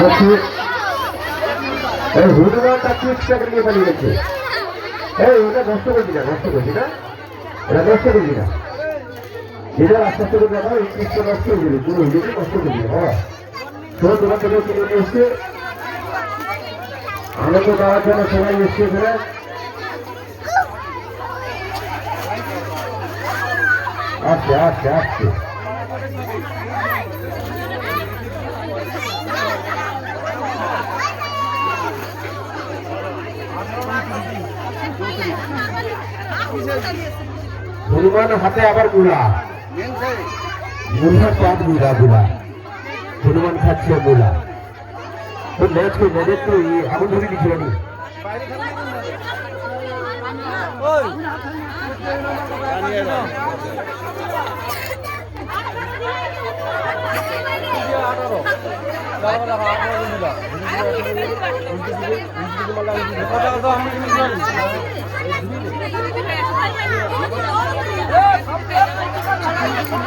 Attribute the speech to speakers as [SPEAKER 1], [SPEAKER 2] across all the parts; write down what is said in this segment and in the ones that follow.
[SPEAKER 1] এই হুডুমানটা কুইকটাকে নিয়ে পালিয়ে গেছে। এই ওটা নষ্ট করবি না, নষ্ট করবি না, ওটা নষ্ট করবি না। যেটা আস্তে আস্তে করে দেখা এই কুইকটা নষ্ট হয়ে যাবে, পুরো হুডুকে নষ্ট করবি। হ্যাঁ শোন, তোমার থেকে কিনে নিয়ে এসছে, আনন্দ দেওয়ার জন্য সবাই এসছে এখানে। আসছে আসছে আসছে। হনুমান হাতে আবার গুলা, মুলার পাত গুলা গুলা, হনুমান খাচ্ছে গুলা। তো লেজকে লেজের তো আগুন ধরে দিচ্ছিল নি।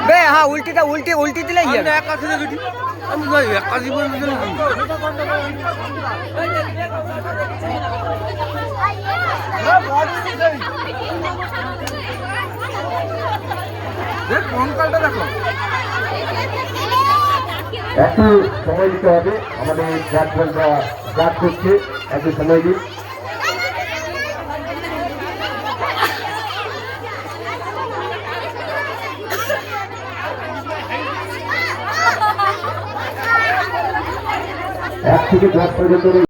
[SPEAKER 2] হ্যাঁ উল্টিটা উল্টি উল্টি দিলে
[SPEAKER 1] কঙ্কালটা দেখো। একটু সময় দিতে হবে, আমাদের গাছপালটা গাছ করছে, একটু সময় দিন। এক থেকে 10 পর্যন্ত